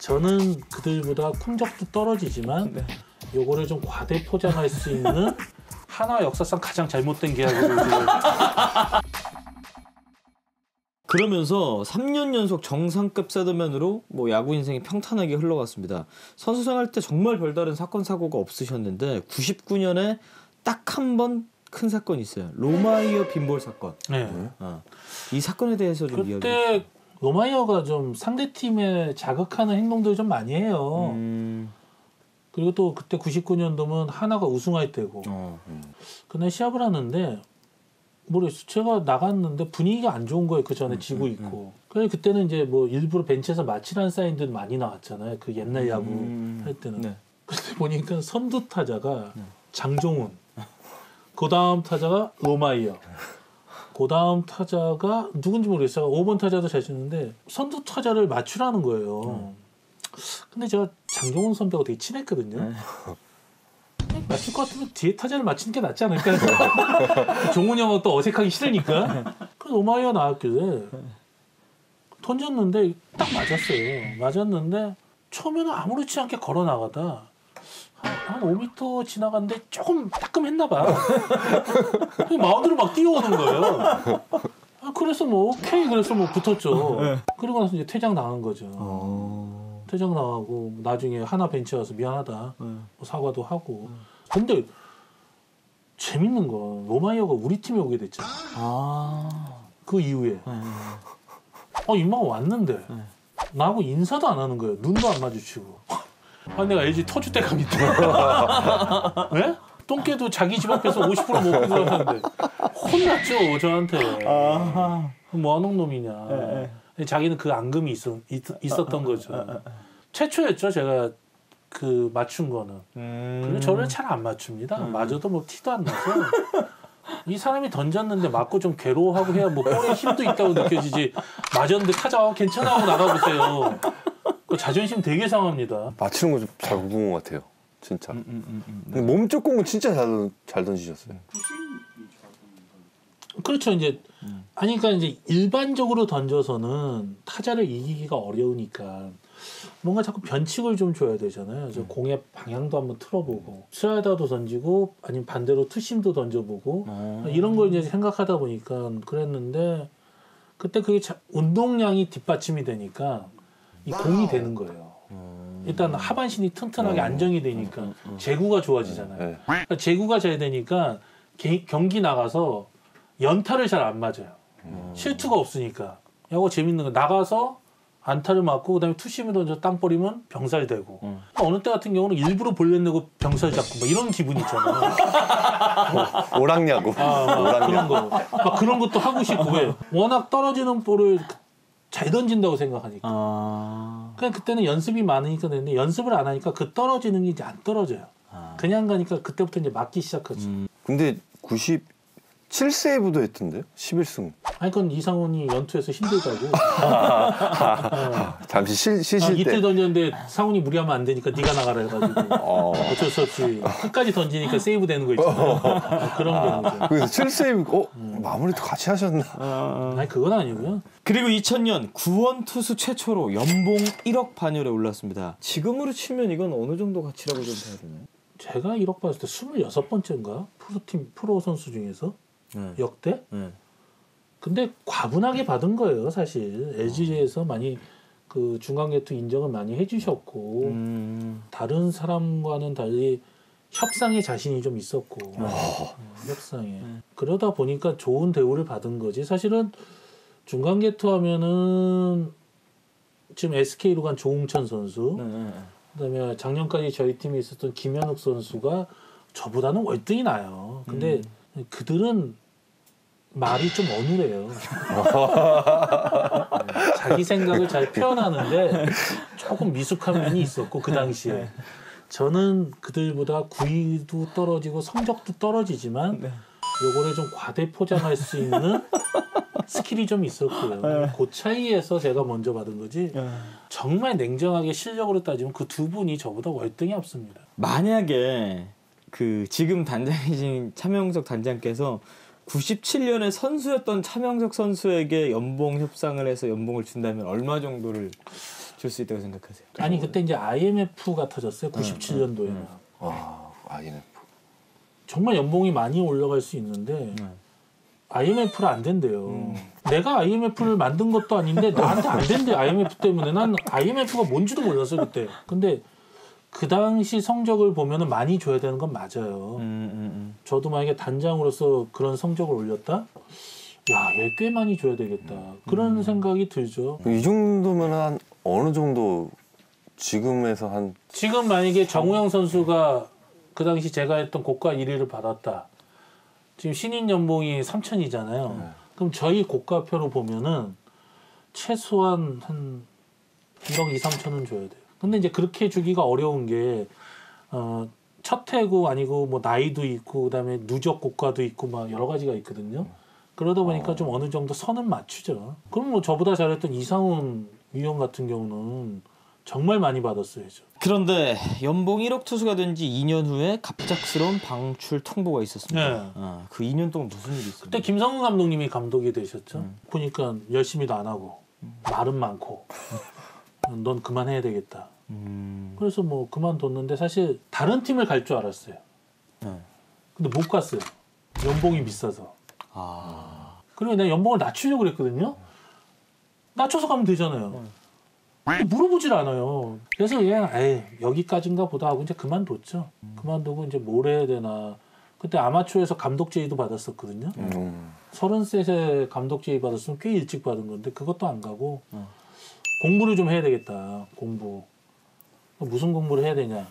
저는 그들보다 품격도 떨어지지만 네. 요거를 좀 과대 포장할 수 있는 하나 역사상 가장 잘못된 계약으로 그러면서 3년 연속 정상급 세더맨으로 뭐 야구 인생이 평탄하게 흘러갔습니다. 선수 생활 때 정말 별다른 사건 사고가 없으셨는데 99년에 딱 한 번 큰 사건이 있어요. 로마이어 빈볼 사건. 네. 이 사건에 대해서 좀 이야기해 주세요. 그때 로마이어가 좀 상대 팀에 자극하는 행동들을 좀 많이 해요. 그리고 또 그때 99년도면 하나가 우승할 때고. 그날 시합을 하는데 모르겠어. 제가 나갔는데 분위기가 안 좋은 거예요. 그 전에 지고 있고. 그래서 그때는 이제 뭐 일부러 벤치에서 마치라는 사인들 많이 나왔잖아요. 그 옛날 야구 할 때는. 네. 그때 보니까 선두 타자가 장종훈. 그 다음 타자가 로마이어. 그 다음 타자가 누군지 모르겠어요. 5번 타자도 잘 치는데 선두 타자를 맞추라는 거예요. 근데 제가 장종훈 선배가 되게 친했거든요. 맞출 것 같으면 뒤에 타자를 맞추는 게 낫지 않을까? 종훈이 형은 또 어색하기 싫으니까. 그래서 로마이어 나왔길래 던졌는데 딱 맞았어요. 맞았는데 처음에는 아무렇지 않게 걸어 나가다 한 5m 지나갔는데 조금 따끔했나 봐. 마운드로 막 뛰어오는 거예요. 그래서 뭐 오케이 그래서 뭐 붙었죠. 그리고 나서 이제 퇴장 당한 거죠. 퇴장 나가고 나중에 하나 벤치 와서 미안하다 뭐 사과도 하고. 근데 재밌는 건 로마이어가 우리 팀에 오게 됐잖아. 그 이후에 인마가 왔는데 나하고 인사도 안 하는 거예요. 눈도 안 마주치고. 내가 LG 터줏대감 있다. 네? 똥개도 자기 집 앞에서 50% 먹고 그러는데 혼났죠 저한테. 뭐 하는 놈이냐. 자기는 그 앙금이 있었던 거죠. 최초였죠 제가 그 맞춘 거는. 그리고 저를 잘 안 맞춥니다. 맞아도 뭐 티도 안 나서. 이 사람이 던졌는데 맞고 좀 괴로워하고 해야 뭐 볼에 힘도 있다고 느껴지지. 맞았는데 타자 괜찮아 하고 나가보세요. 자존심 되게 상합니다. 맞추는 거 좀 잘 못 본 것 같아요. 진짜. 근데 몸쪽 공은 진짜 잘 던지셨어요. 그렇죠. 이제 아니 그러니까 이제 일반적으로 던져서는 타자를 이기기가 어려우니까 뭔가 자꾸 변칙을 좀 줘야 되잖아요. 그래서 공의 방향도 한번 틀어보고 슬라이더도 던지고 아니면 반대로 투심도 던져보고 이런 걸 이제 생각하다 보니까 그랬는데 그때 그게 운동량이 뒷받침이 되니까 이 공이 되는 거예요. 일단 하반신이 튼튼하게 안정이 되니까 제구가 좋아지잖아요. 그러니까 제구가 잘 되니까 경기 나가서 연타를 잘 안 맞아요. 실투가 없으니까. 야구 재밌는 거 나가서 안타를 맞고 그다음에 투심을 던져 땅 버리면 병살되고 어느 때 같은 경우는 일부러 볼넷 내고 병살 잡고 막 이런 기분 있잖아요. 오락야구. 그런 거. 막 그런 것도 하고 싶고 왜 워낙 떨어지는 볼을 잘 던진다고 생각하니까. 그냥 그때는 연습이 많으니까 되는데 연습을 안 하니까 그 떨어지는 게 이제 안 떨어져요. 그냥 가니까 그때부터 이제 맞기 시작하지. 근데 97세이브도 했던데요? 11승. 아니 그건 이상훈이 연투에서 힘들다고. 잠시 쉬실 때. 이틀 던졌는데 상훈이 무리하면 안 되니까 네가 나가라 해가지고 어쩔 수 없이 끝까지 던지니까 세이브 되는 거 있잖아요. 그런 경우죠. 그래서 7세이브 마무리도 같이 하셨나? 아니 그건 아니고요. 그리고 2000년 구원 투수 최초로 연봉 1억 반열에 올랐습니다. 지금으로 치면 이건 어느 정도 가치라고 좀 봐야 되나요? 제가 1억 받을 때 26번째인가? 프로 선수 중에서 역대? 근데 과분하게 받은 거예요, 사실. LG에서 많이 그 중간계투 인정을 많이 해주셨고 다른 사람과는 달리 협상에 자신이 좀 있었고 협상에 그러다 보니까 좋은 대우를 받은 거지. 사실은 중간계투 하면은 지금 SK로 간 조웅천 선수 그다음에 작년까지 저희 팀에 있었던 김현욱 선수가 저보다는 월등히 나요. 근데 그들은 말이 좀 어눌해요. 자기 생각을 잘 표현하는데 조금 미숙한 면이 있었고 그 당시에 저는 그들보다 구위도 떨어지고 성적도 떨어지지만 요거를 좀 과대 포장할 수 있는 스킬이 좀 있었고요. 그 차이에서 제가 먼저 받은 거지. 정말 냉정하게 실력으로 따지면 그 두 분이 저보다 월등히 앞섭니다. 만약에 그 지금 단장이신 차명석 단장께서 97년에 선수였던 차명석 선수에게 연봉 협상을 해서 연봉을 준다면 얼마 정도를 줄 수 있다고 생각하세요? 아니 그때 이제 IMF가 터졌어요. 97년도에. IMF. 정말 연봉이 많이 올라갈 수 있는데 IMF를 안 된대요. 내가 IMF를 만든 것도 아닌데 나한테 안 된대. IMF 때문에. 난 IMF가 뭔지도 몰랐어 그때. 근데 그 당시 성적을 보면은 많이 줘야 되는 건 맞아요. 저도 만약에 단장으로서 그런 성적을 올렸다? 야, 얘 꽤 많이 줘야 되겠다. 그런 생각이 들죠. 이 정도면 한 어느 정도 지금에서 한 지금 만약에 정우영 선수가 그 당시 제가 했던 고가 1위를 받았다. 지금 신인 연봉이 3천이잖아요. 그럼 저희 고가표로 보면은 최소한 한 1억 2, 3천은 줘야 돼요. 근데 이제 그렇게 주기가 어려운 게 첫 해고 아니고 뭐 나이도 있고 그다음에 누적 고가도 있고 막 여러 가지가 있거든요. 그러다 보니까 좀 어느 정도 선은 맞추죠. 그럼 뭐 저보다 잘했던 이상훈 위원 같은 경우는 정말 많이 받았어야죠. 그런데 연봉 1억 투수가 된 지 2년 후에 갑작스러운 방출 통보가 있었습니다. 네. 그 2년 동안 무슨 일이 있었나요? 그때 김성근 감독님이 감독이 되셨죠. 보니까 열심히도 안 하고 말은 많고 넌 그만해야 되겠다. 그래서 뭐 그만뒀는데 사실 다른 팀을 갈 줄 알았어요. 근데 못 갔어요. 연봉이 비싸서. 그리고 내가 연봉을 낮추려고 그랬거든요. 낮춰서 가면 되잖아요. 물어보질 않아요. 그래서 그냥 여기까지인가 보다 하고 이제 그만뒀죠. 그만두고 이제 뭘 해야 되나. 그때 아마추어에서 감독 제의도 받았었거든요. 33세 감독 제의 받았으면 꽤 일찍 받은 건데 그것도 안 가고 공부를 좀 해야 되겠다. 공부. 무슨 공부를 해야 되냐.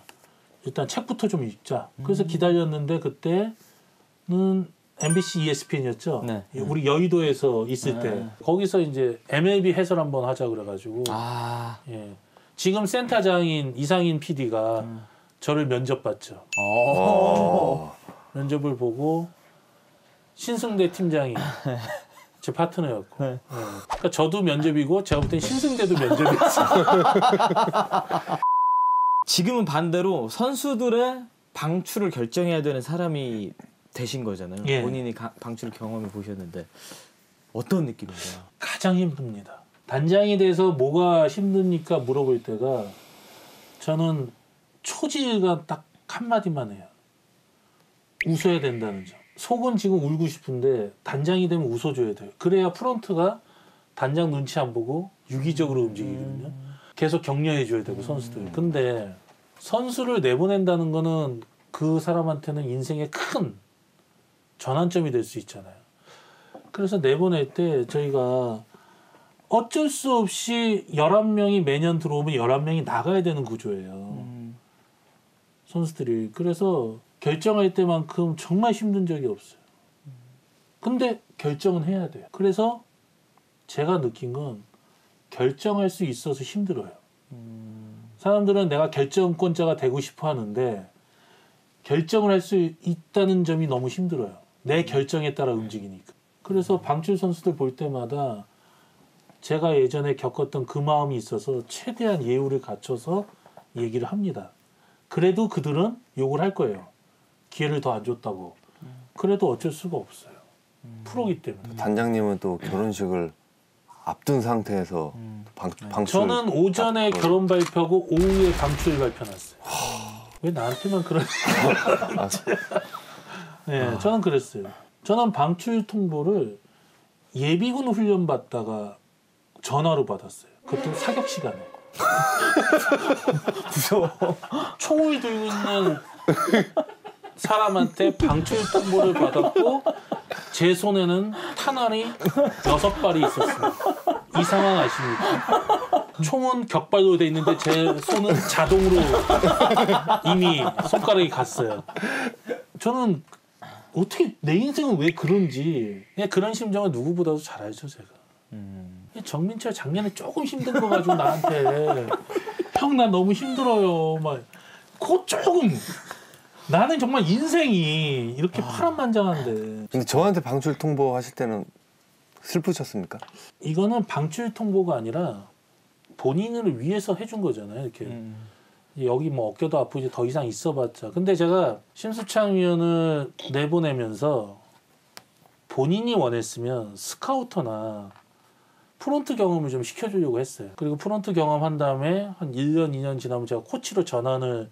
일단 책부터 좀 읽자. 그래서 기다렸는데 그때는 MBC ESPN이었죠. 네. 우리 여의도에서 있을 때 거기서 이제 MLB 해설 한번 하자 그래가지고 예. 지금 센터장인 이상인 PD가 저를 면접 봤죠. 면접을 보고 신승대 팀장이 제 파트너였고 예. 그러니까 저도 면접이고 제가 볼 땐 신승대도 면접이었어요. 지금은 반대로 선수들의 방출을 결정해야 되는 사람이 되신 거잖아요. 예. 본인이 방출을 경험해 보셨는데 어떤 느낌인가요? 가장 힘듭니다. 단장이 돼서 뭐가 힘듭니까 물어볼 때가 저는 초지가 딱 한마디만 해요. 웃어야 된다는 점. 속은 지금 울고 싶은데 단장이 되면 웃어줘야 돼요. 그래야 프런트가 단장 눈치 안 보고 유기적으로 움직이거든요. 계속 격려해줘야 되고 선수들. 근데 선수를 내보낸다는 거는 그 사람한테는 인생의 큰 전환점이 될 수 있잖아요. 그래서 내보낼 때 저희가 어쩔 수 없이 11명이 매년 들어오면 11명이 나가야 되는 구조예요. 선수들이. 그래서 결정할 때만큼 정말 힘든 적이 없어요. 근데 결정은 해야 돼요. 그래서 제가 느낀 건 결정할 수 있어서 힘들어요. 사람들은 내가 결정권자가 되고 싶어 하는데 결정을 할 수 있다는 점이 너무 힘들어요. 내 결정에 따라 움직이니까. 그래서 방출 선수들 볼 때마다 제가 예전에 겪었던 그 마음이 있어서 최대한 예우를 갖춰서 얘기를 합니다. 그래도 그들은 욕을 할 거예요. 기회를 더 안 줬다고. 그래도 어쩔 수가 없어요. 프로기 때문에. 단장님은 또 결혼식을 앞둔 상태에서 방출. 저는 오전에 결혼 발표하고 오후에 방출 발표 났어요. 왜 나한테만 그런? 네, 저는 그랬어요. 저는 방출 통보를 예비군 훈련 받다가 전화로 받았어요. 그것도 사격 시간에. 무서워. 총을 들고 있는 사람한테 방출 통보를 받았고 제 손에는 탄환이 6발이 있었어요. 이 상황 아십니까? 총은 격발로 돼 있는데 제 손은 자동으로 이미 손가락이 갔어요. 저는 어떻게 내 인생은 왜 그런지 그냥 그런 심정을 누구보다도 잘 알죠 제가. 정민철 작년에 조금 힘든 거 가지고 나한테 형 나 너무 힘들어요 막 그거 조금 나는 정말 인생이 이렇게 파란만장한데. 근데 저한테 방출 통보 하실 때는 슬프셨습니까? 이거는 방출 통보가 아니라 본인을 위해서 해준 거잖아요. 이렇게 여기 뭐 어깨도 아프지 더 이상 있어봤자. 근데 제가 심수창 위원을 내보내면서 본인이 원했으면 스카우터나 프론트 경험을 좀 시켜주려고 했어요. 그리고 프론트 경험한 다음에 한 1년, 2년 지나면 제가 코치로 전환을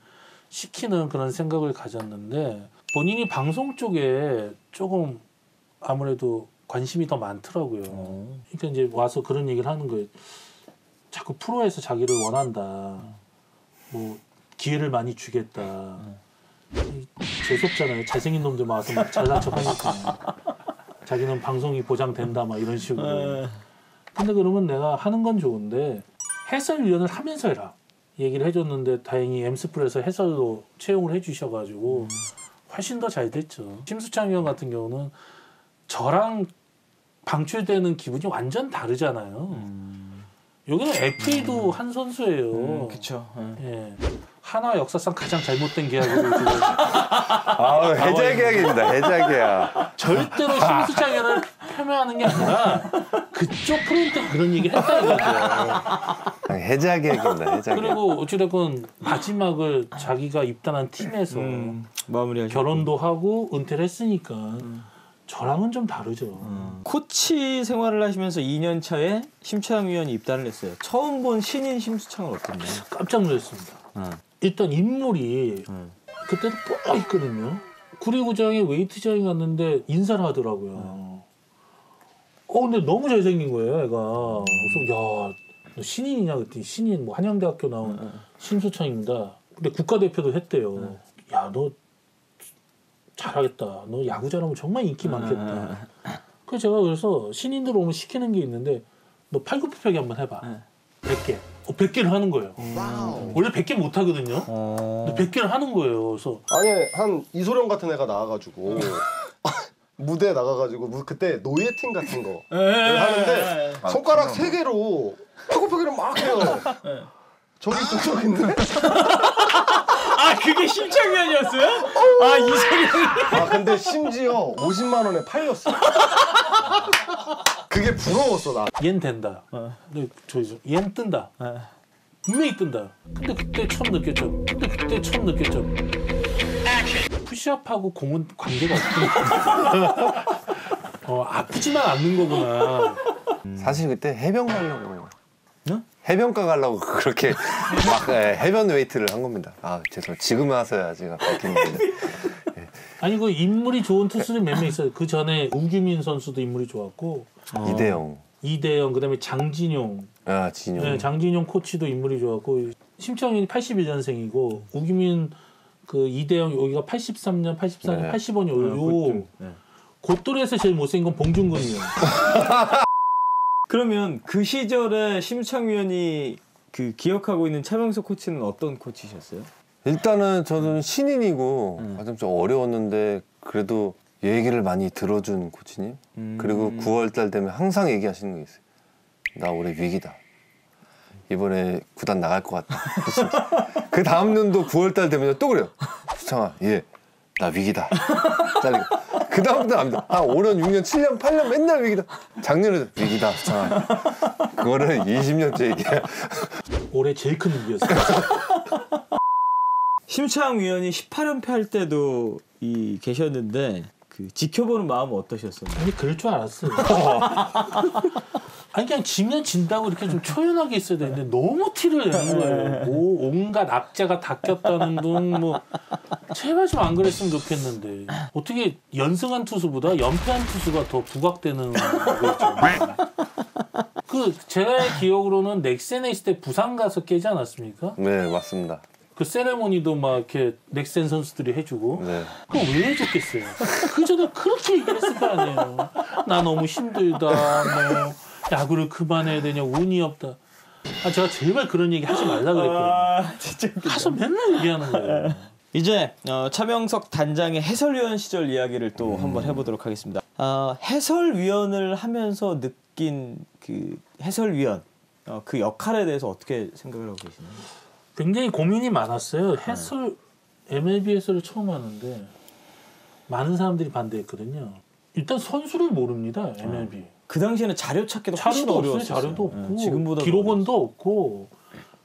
시키는 그런 생각을 가졌는데 본인이 방송 쪽에 조금 아무래도 관심이 더 많더라고요. 그러니까 이제 와서 그런 얘기를 하는 거예요. 자꾸 프로에서 자기를 원한다. 뭐 기회를 많이 주겠다. 재수없잖아요. 잘생긴 놈들 와서 막 잘난 척하니까. 자기는 방송이 보장된다 막 이런 식으로. 근데 그러면 내가 하는 건 좋은데 해설위원을 하면서 해라. 얘기를 해줬는데 다행히 엠스플에서 해설로 채용을 해주셔가지고 훨씬 더 잘 됐죠. 심수창 위원 같은 경우는 저랑 방출되는 기분이 완전 다르잖아요. 여기는 FA도 한 선수예요. 그렇죠. 예. 하나 역사상 가장 잘못된 계약으로 지금 해자 계약입니다. 해자 계약. 절대로 심수창 위원을 폄훼하는 게 아니라 그쪽 프론트 그런 얘기를 했다 이거죠. 해자 계약입니다. 해자 계약. 그리고 어찌됐건 마지막을 자기가 입단한 팀에서 마무리하셨고. 결혼도 하고 은퇴를 했으니까 저랑은 좀 다르죠. 코치 생활을 하시면서 2년 차에 심창 위원이 입단을 했어요. 처음 본 신인 심수창은 어땠나요? 깜짝 놀랐습니다. 일단 인물이 그때도 뽀 있거든요. 구리구장에 웨이트장에 갔는데 인사를 하더라고요. 근데 너무 잘생긴 거예요, 애가. 그래서 야, 너 신인이냐 그랬더니 신인 뭐 한양대학교 나온 심수창입니다. 근데 국가대표도 했대요. 야, 너 잘하겠다. 너 야구 잘하면 정말 인기 많겠다. 그래서 제가 그래서 신인들 오면 시키는 게 있는데 너 팔굽혀펴기 한번 해봐. 100개. 100개를 하는 거예요. 원래 100개 못 하거든요. 근데 100개를 하는 거예요. 그래서 아니 한 이소룡 같은 애가 나와가지고 무대에 나가가지고 그때 노예팀 같은 거 하는데 손가락 3개로 팔굽혀펴기를 막 해요. 저기 저기 있네. 아 그게 심창 위원이었어요? 아 이소룡이. 근데 심지어 50만 원에 팔렸어. 그게 부러웠어 나. 얜 된다. 근데 얜 뜬다. 분명히 뜬다. 근데 그때 처음 느꼈죠. 푸시업하고 공은 관계가 없구나. 아프지만 않는 거구나. 사실 그때 해변 가려고. 해변가 가려고 그렇게 막 해변 웨이트를 한 겁니다. 죄송해요. 지금 와서야 제가 밝히는데. 아니 그 인물이 좋은 투수들이 몇 명 있어요. 그 전에 우규민 선수도 인물이 좋았고 이대영 그다음에 장진용. 진용. 네, 장진용 코치도 인물이 좋았고 심창현이 81년생이고 우규민 그 이대영 여기가 83년, 84년, 네. 85년 고또리에서 제일 못생긴 건 봉준근이에요. 그러면 그 시절에 심창 위원이 그 기억하고 있는 차명석 코치는 어떤 코치셨어요? 일단은 저는 신인이고 좀 어려웠는데 그래도 얘기를 많이 들어준 코치님. 그리고 9월달 되면 항상 얘기하시는 게 있어요. 나 올해 위기다. 이번에 구단 나갈 것 같다. 그 다음 년도 9월달 되면 또 그래요. 수창아, 나 위기다. 잘리고. 그 다음부터 압니다. 5년, 6년, 7년, 8년 맨날 위기다. 작년에도 위기다, 수창아. 그거를 20년째 얘기해요. 올해 제일 큰 위기였어요. 심창 위원이 18연패 할 때도 계셨는데 그 지켜보는 마음은 어떠셨어요? 아니 그럴 줄 알았어요. 아니 그냥 지면 진다고 이렇게 좀 초연하게 있어야 되는데 너무 티를 내는 거예요. 뭐 온갖 악재가 다 꼈다는 둥 뭐 제발 좀 안 그랬으면 좋겠는데 어떻게 연승한 투수보다 연패한 투수가 더 부각되는 거였잖아요. 그 제가 기억으로는 넥센에 있을 때 부산 가서 깨지 않았습니까? 네, 맞습니다. 그 세레모니도 막 이렇게 넥센 선수들이 해주고 네. 그럼 왜 해줬겠어요? 그 전에 그렇게 얘기를 했을 거 아니에요. 나 너무 힘들다. 뭐 야구를 그만해야 되냐. 운이 없다. 제가 제발 그런 얘기 하지 말라 그랬거든요. 진짜 가서 맨날 얘기하는 거예요. 이제 차명석 단장의 해설위원 시절 이야기를 또 한번 해보도록 하겠습니다. 해설위원을 하면서 느낀 그 해설위원 그 역할에 대해서 어떻게 생각을 하고 계시나요? 굉장히 고민이 많았어요. MLB 해설을 처음 하는데 많은 사람들이 반대했거든요. 일단 선수를 모릅니다. MLB. 그 당시에는 자료 찾기도 훨씬 자료도 없어요. 어려웠어요. 자료도 없고 지금보다 기록원도 없고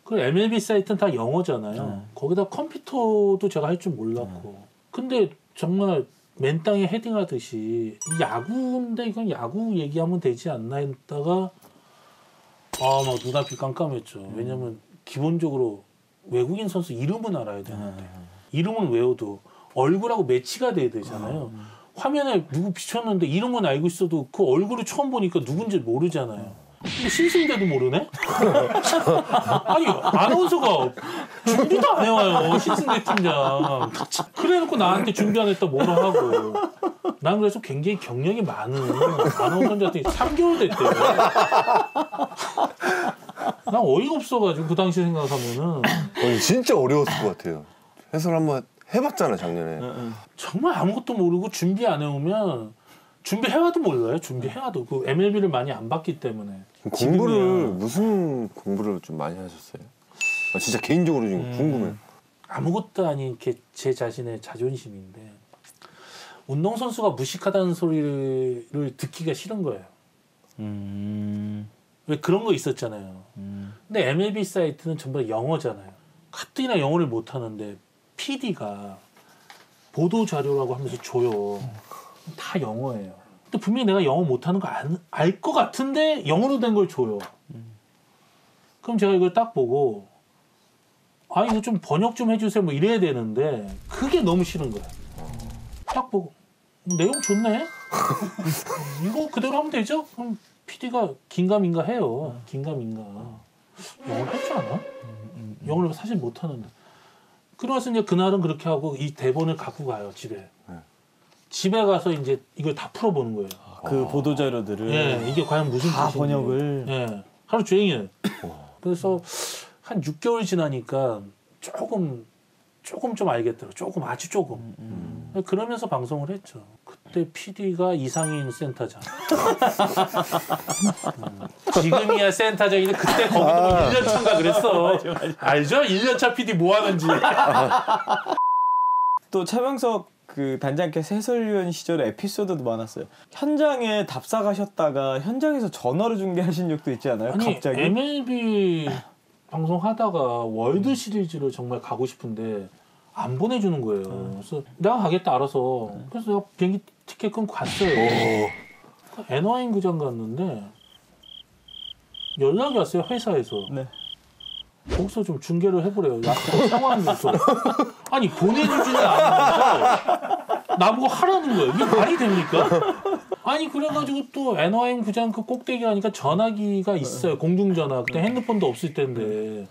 그 MLB 사이트는 다 영어잖아요. 거기다 컴퓨터도 제가 할 줄 몰랐고 근데 정말 맨 땅에 헤딩하듯이 야구인데 이건 야구 얘기하면 되지 않나 했다가 막 눈앞이 깜깜했죠. 왜냐면 기본적으로 외국인 선수 이름은 알아야 되는데 이름은 외워도 얼굴하고 매치가 돼야 되잖아요. 화면에 누구 비쳤는데 이름은 알고 있어도 그 얼굴을 처음 보니까 누군지 모르잖아요. 근데 신승대도 모르네? 아니 아나운서가 준비도 안 해와요. 신승대 팀장. 그래놓고 나한테 준비 안 했다 뭐라 하고. 난 그래서 굉장히 경력이 많은 아나운서한테 3개월 됐대요. 난 어이가 없어가지고 그 당시 생각하면은 진짜 어려웠을 것 같아요. 해설 한번 해봤잖아 작년에. 정말 아무것도 모르고 준비 안 해오면 준비해와도 몰라요. 준비해와도 그 MLB를 많이 안 봤기 때문에. 공부를 무슨 공부를 좀 많이 하셨어요? 진짜 개인적으로 좀 궁금해요. 아무것도 아닌 제 자신의 자존심인데 운동선수가 무식하다는 소리를 듣기가 싫은 거예요. 왜 그런 거 있었잖아요. 근데 MLB 사이트는 전부 다 영어잖아요. 가뜩이나 영어를 못하는데 PD가 보도 자료라고 하면서 줘요. 다 영어예요. 근데 분명히 내가 영어 못하는 거 알 것 같은데 영어로 된 걸 줘요. 그럼 제가 이걸 딱 보고 이거 좀 번역 좀 해주세요 뭐 이래야 되는데 그게 너무 싫은 거야. 딱 보고 내용 좋네? 이거 그대로 하면 되죠? 그럼 PD가 긴가민가 해요. 긴가민가. 영어를 할 줄 아나? 영어를 사실 못하는데. 그래서 이제 그날은 그렇게 하고 이 대본을 갖고 가요 집에. 집에 가서 이제 이걸 다 풀어보는 거예요. 그 보도 자료들을 예, 이게 과연 무슨 다 뜻인지. 번역을. 예, 하루 종일. 그래서 한 6개월 지나니까 조금 좀 알겠더라고요. 아주 조금. 그러면서 방송을 했죠. 그때 PD가 이상인 센터장. 지금이야 센터장인데 그때 거기도 1년 차인가 그랬어. 맞아. 알죠? 1년 차 PD 뭐 하는지. 또 차명석 그 단장께서 해설위원 시절에 에피소드도 많았어요. 현장에 답사 가셨다가 현장에서 전화로 중계하신 적도 있지 않아요? 아니, 갑자기? MLB 방송하다가 월드 시리즈를 정말 가고 싶은데 안 보내주는 거예요. 그래서 내가 가겠다 알아서. 그래서 내가 비행기 티켓 끊고 갔어요. 애너하임 구장 갔는데 연락이 왔어요 회사에서. 네. 거기서 좀 중계를 해보래요. 상황에서. 아니 보내주지는 않으면서 나보고 하라는 거예요. 이게 말이 됩니까? 아니 그래가지고 또 애너하임 구장 그 꼭대기 가니까 전화기가 있어요. 공중전화. 그때 핸드폰도 없을 때인데.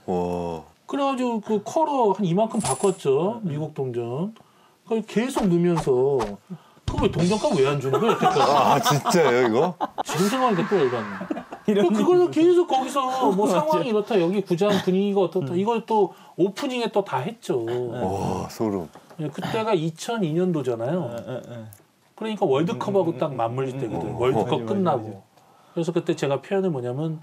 그래가지고 그 커러 한 이만큼 바꿨죠. 미국 동전. 그걸 계속 넣으면서 그걸 동전값 왜 안 주는 거야 여태까지. 진짜요 이거? 지금 생각하니까 또 열받네. 그걸로 계속 거기서 뭐 상황이 이렇다 여기 구장 분위기가 어떻다 이걸 또 오프닝에 또 다 했죠. 소름. 그때가 2002년도잖아요. 그러니까 월드컵하고 딱 맞물릴 때거든. 월드컵 끝나고. 그래서 그때 제가 표현을 뭐냐면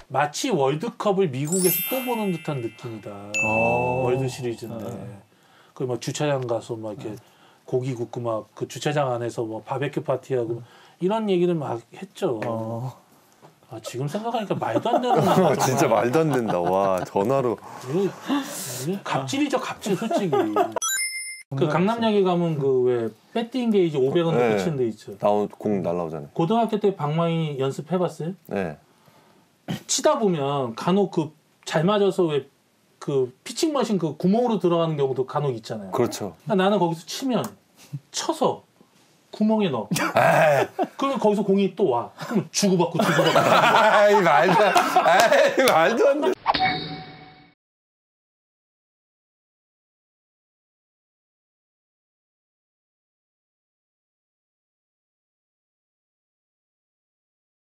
마치 월드컵을 미국에서 또 보는 듯한 느낌이다. 월드 시리즈인데. 그 막 주차장 가서 막 이렇게 고기 굽고 막 그 주차장 안에서 뭐 바베큐 파티하고 이런 얘기를 막 했죠. 지금 생각하니까 말도 안 되는 거 진짜 말도 안 된다. 와 전화로. 이거 갑질이죠 갑질 솔직히. 그 강남역에 가면 그 왜 배팅 게이지 500원 네. 붙이는 데 있죠. 공 날라오잖아요. 고등학교 때 방망이 연습해봤어요? 네. 치다 보면 간혹 그 잘 맞아서 왜 그 피칭 머신 그 구멍으로 들어가는 경우도 간혹 있잖아요. 그렇죠. 그러니까 나는 거기서 치면 쳐서 구멍에 넣어. 그러면 거기서 공이 또 와. 그럼 주고받고. 말도 안 돼.